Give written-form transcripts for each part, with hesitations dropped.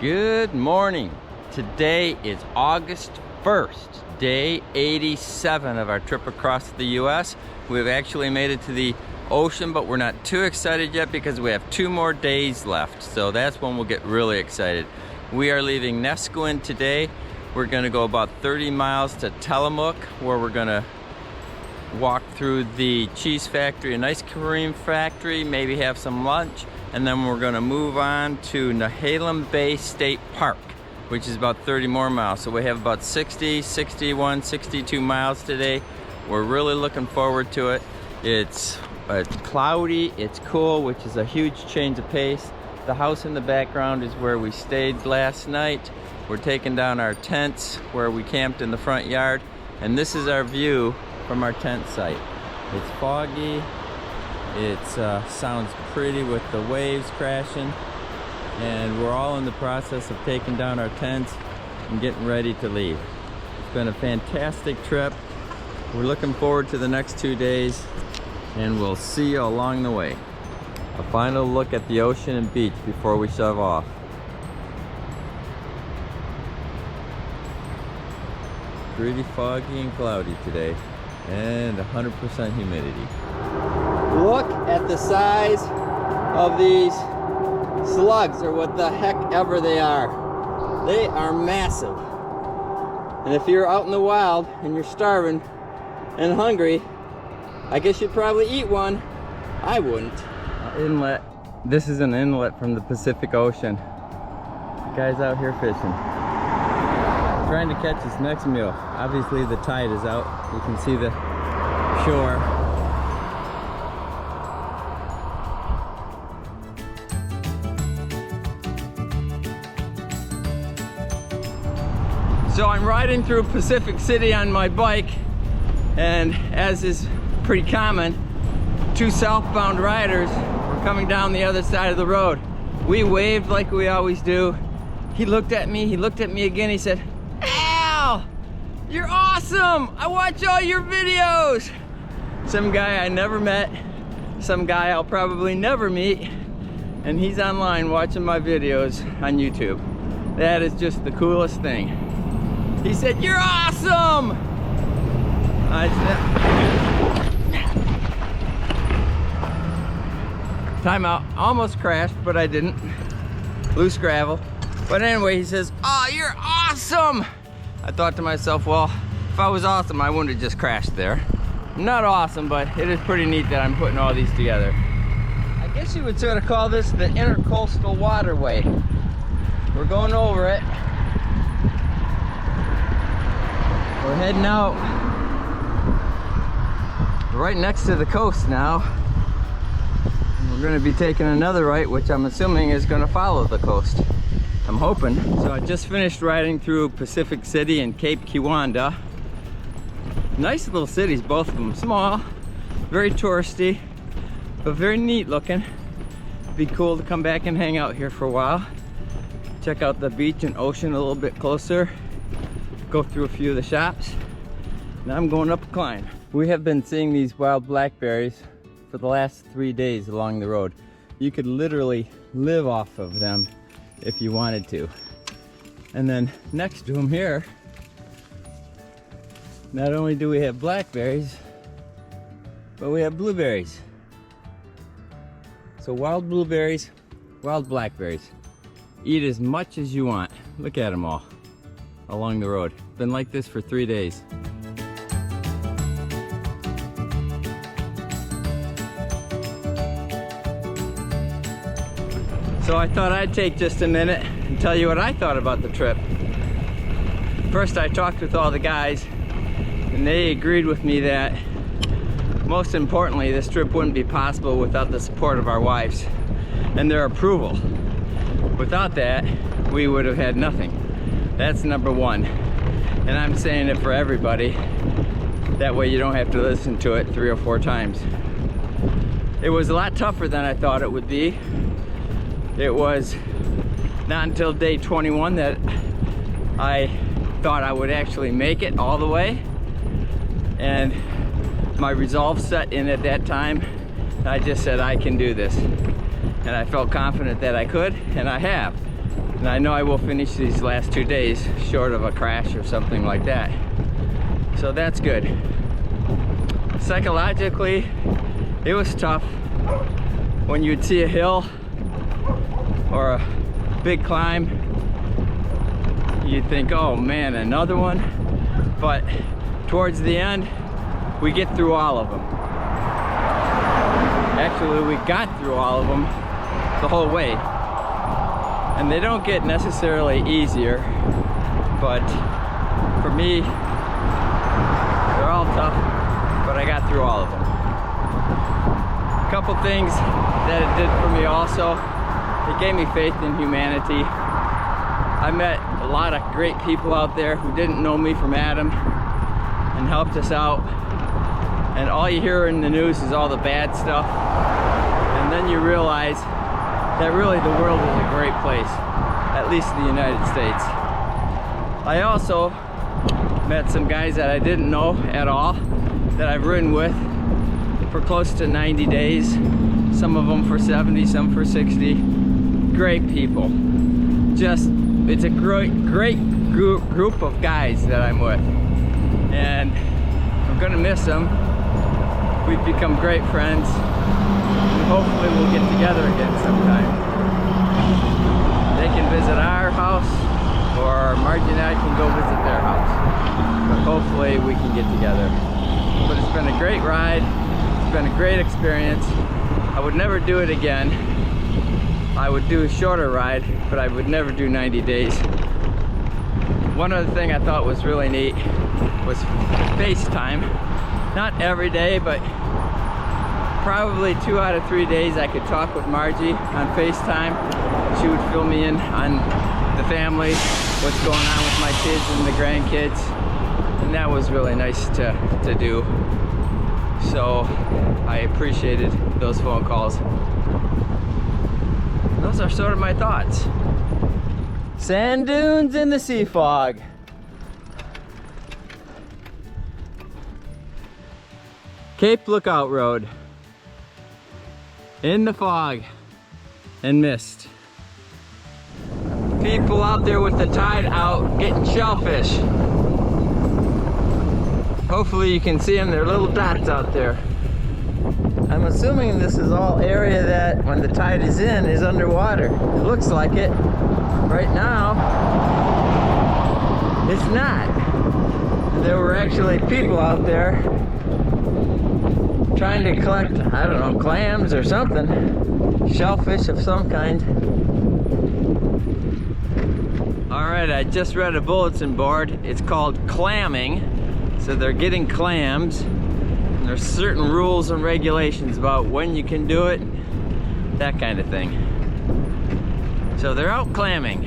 Good morning. Today is August 1st, day 87 of our trip across the US. We've actually made it to the ocean, but we're not too excited yet because we have 2 more days left. So that's when we'll get really excited. We are leaving Nesquin today. We're gonna go about 30 miles to Tillamook, where we're gonna walk through the cheese factory, an ice cream factory, maybe have some lunch, and then we're gonna move on to Nehalem Bay State Park, which is about 30 more miles. So we have about 60, 61, 62 miles today. We're really looking forward to it. It's cloudy, it's cool, which is a huge change of pace. The house in the background is where we stayed last night. We're taking down our tents where we camped in the front yard, and this is our view from our tent site. It's foggy. It sounds pretty with the waves crashing, and we're all in the process of taking down our tents and getting ready to leave. It's been a fantastic trip. We're looking forward to the next 2 days, and we'll see you along the way. A final look at the ocean and beach before we shove off. Pretty foggy and cloudy today, and 100% humidity. Look at the size of these slugs, or what the heck ever they are. They are massive. And if you're out in the wild and you're starving and hungry, I guess you'd probably eat one. I wouldn't. Inlet. This is an inlet from the Pacific Ocean. The guy's out here fishing, trying to catch his next meal. Obviously the tide is out. You can see the shore. So I'm riding through Pacific City on my bike, and as is pretty common, 2 southbound riders were coming down the other side of the road. We waved like we always do. He looked at me again, he said, "Al, you're awesome! I watch all your videos!" Some guy I never met, some guy I'll probably never meet, and he's online watching my videos on YouTube. That is just the coolest thing. He said, "You're awesome!" I said, time out. Almost crashed, but I didn't. Loose gravel. But anyway, he says, "Oh, you're awesome!" I thought to myself, well, if I was awesome, I wouldn't have just crashed there. I'm not awesome, but it is pretty neat that I'm putting all these together. I guess you would sort of call this the Intercoastal Waterway. We're going over it. We're heading out. We're right next to the coast now. We're going to be taking another right, which I'm assuming is going to follow the coast. I'm hoping. So I just finished riding through Pacific City and Cape Kiwanda. Nice little cities, both of them. Small, very touristy, but very neat looking. It'd be cool to come back and hang out here for a while. Check out the beach and ocean a little bit closer. Go through a few of the shops. Now I'm going up a climb. We have been seeing these wild blackberries for the last 3 days along the road. You could literally live off of them if you wanted to. And then next to them here, not only do we have blackberries, but we have blueberries. So wild blueberries, wild blackberries. Eat as much as you want. Look at them all along the road. Been like this for 3 days. So I thought I'd take just a minute and tell you what I thought about the trip. First, I talked with all the guys, and they agreed with me that most importantly, this trip wouldn't be possible without the support of our wives and their approval. Without that, we would have had nothing. That's number one. And I'm saying it for everybody. That way you don't have to listen to it 3 or 4 times. It was a lot tougher than I thought it would be. It was not until day 21 that I thought I would actually make it all the way. And my resolve set in at that time. I just said, I can do this. And I felt confident that I could, and I have. And I know I will finish these last 2 days short of a crash or something like that. So that's good. Psychologically, it was tough when you'd see a hill or a big climb. You'd think, oh man, another one. But towards the end, we get through all of them. Actually, we got through all of them the whole way. And they don't get necessarily easier, but for me, they're all tough, but I got through all of them. A couple things that it did for me also, it gave me faith in humanity. I met a lot of great people out there who didn't know me from Adam and helped us out. And all you hear in the news is all the bad stuff. And then you realize that really the world is a great place, at least the United States. I also met some guys that I didn't know at all, that I've ridden with for close to 90 days. Some of them for 70, some for 60. Great people. Just, it's a great group of guys that I'm with. And I'm gonna miss them. We've become great friends. And hopefully we'll get together again sometime. They can visit our house, or Margie and I can go visit their house. But hopefully we can get together. But it's been a great ride. It's been a great experience. I would never do it again. I would do a shorter ride, but I would never do 90 days. One other thing I thought was really neat was FaceTime. Not every day, but probably 2 out of 3 days I could talk with Margie on FaceTime. She would fill me in on the family, what's going on with my kids and the grandkids. And that was really nice to do. So I appreciated those phone calls. Those are sort of my thoughts. Sand dunes in the sea fog. Cape Lookout Road. In the fog and mist. People out there with the tide out getting shellfish. Hopefully you can see them, they're little dots out there. I'm assuming this is all area that when the tide is in is underwater. It looks like it. Right now, it's not. There were actually people out there trying to collect, I don't know, clams or something. Shellfish of some kind. Alright, I just read a bulletin board. It's called clamming. So they're getting clams. And there's certain rules and regulations about when you can do it. That kind of thing. So they're out clamming.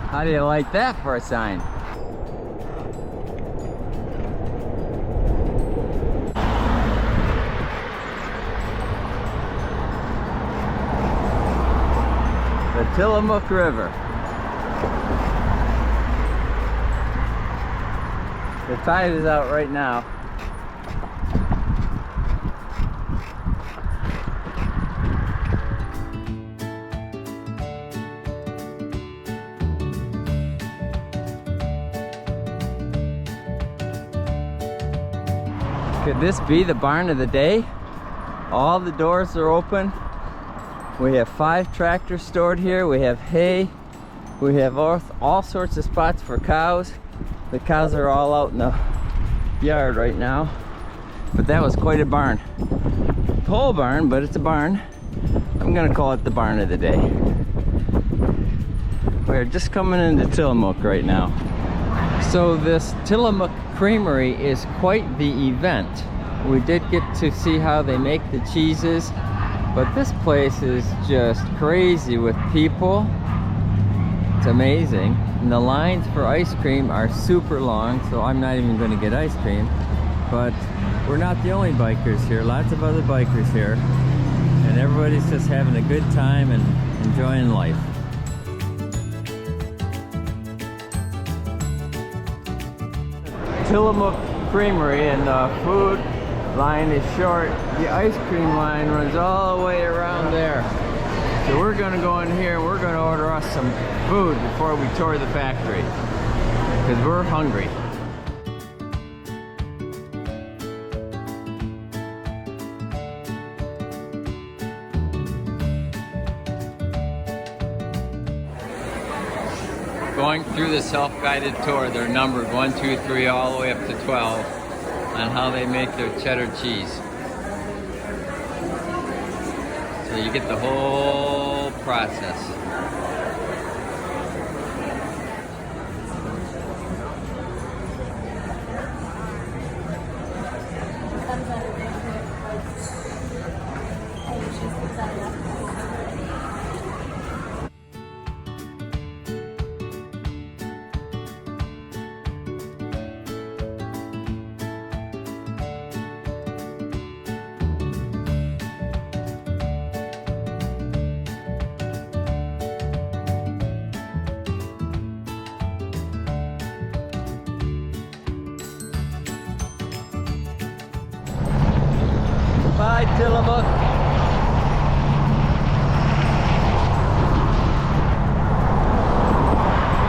How do you like that for a sign? The Tillamook River. The tide is out right now. Could this be the barn of the day? All the doors are open. We have 5 tractors stored here. We have hay. We have all sorts of spots for cows. The cows are all out in the yard right now. But that was quite a barn. Pole barn, but it's a barn. I'm gonna call it the barn of the day. We're just coming into Tillamook right now. So this Tillamook Creamery is quite the event. We did get to see how they make the cheeses, but this place is just crazy with people. It's amazing. And the lines for ice cream are super long, so I'm not even going to get ice cream. But we're not the only bikers here. Lots of other bikers here. And everybody's just having a good time and enjoying life. Tillamook Creamery, and the food line is short. The ice cream line runs all the way around there. So we're gonna go in here and we're gonna order us some food before we tour the factory, because we're hungry. Going through the self-guided tour, they're numbered 1, 2, 3, all the way up to 12 on how they make their cheddar cheese. So you get the whole process. Bye, Tillamook.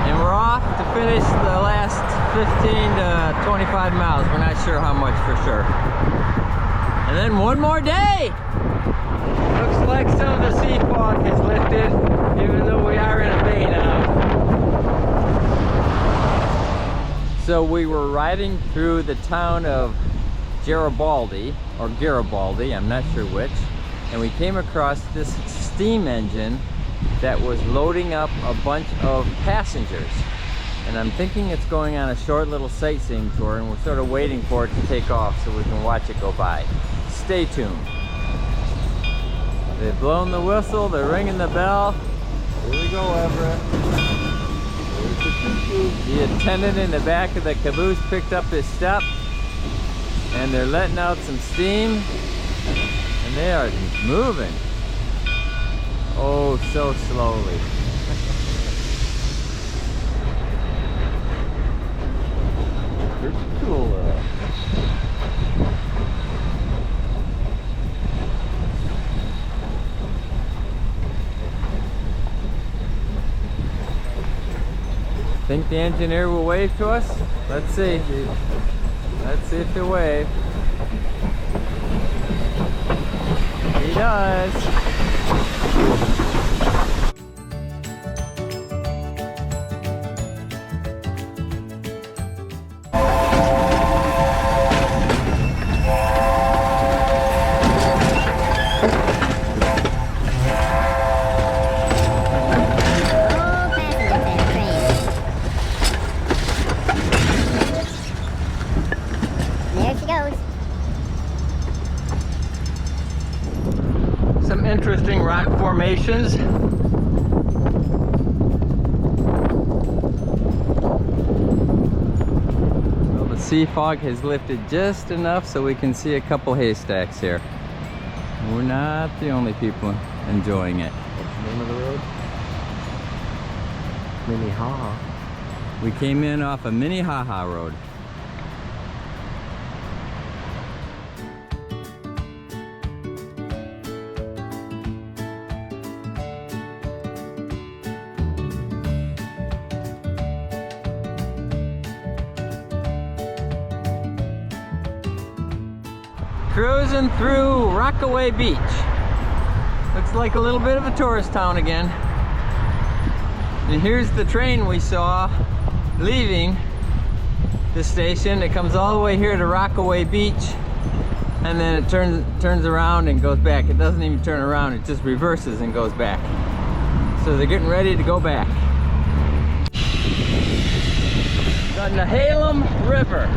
And we're off to finish the last 15 to 25 miles. We're not sure how much for sure. And then one more day. Looks like some of the sea fog has lifted, even though we are in a bay now. So we were riding through the town of Garibaldi, or Garibaldi, I'm not sure which, and we came across this steam engine that was loading up a bunch of passengers. And I'm thinking it's going on a short little sightseeing tour, and we're sort of waiting for it to take off so we can watch it go by. Stay tuned. They've blown the whistle, they're ringing the bell. Here we go, Everett. The attendant in the back of the caboose picked up his step, and they're letting out some steam, and they are moving. Oh, so slowly. Pretty cool. Think the engineer will wave to us? Let's see. Let's see if he'll wave. He does. Some interesting rock formations. Well, the sea fog has lifted just enough so we can see a couple haystacks here. We're not the only people enjoying it. What's the name of the road? Minnehaha. We came in off of Minnehaha Road. Cruising through Rockaway Beach. Looks like a little bit of a tourist town again. And here's the train we saw leaving the station. It comes all the way here to Rockaway Beach, and then it turns around and goes back. It doesn't even turn around, it just reverses and goes back. So they're getting ready to go back. The Nehalem River.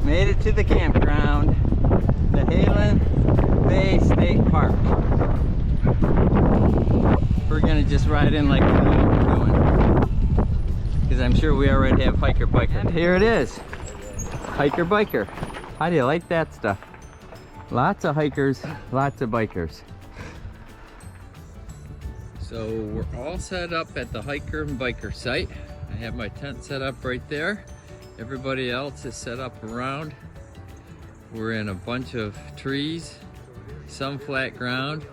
Made it to the campground, Nehalem Bay State Park. We're gonna just ride in like we know what we're doing, because I'm sure we already have hiker biker. And here it is, hiker biker. How do you like that stuff? Lots of hikers, lots of bikers. So we're all set up at the hiker and biker site. I have my tent set up right there. Everybody else is set up around. We're in a bunch of trees, some flat ground,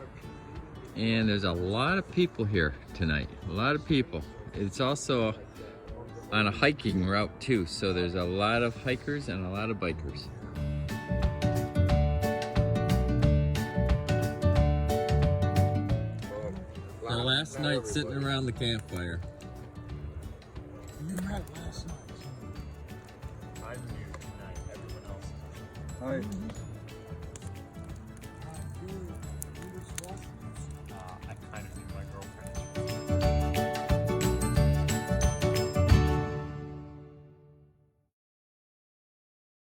and there's a lot of people here tonight. A lot of people. It's also on a hiking route too, so there's a lot of hikers and a lot of bikers. Our last night sitting around the campfire. You had last night. I'm new tonight, everyone else is. Hi.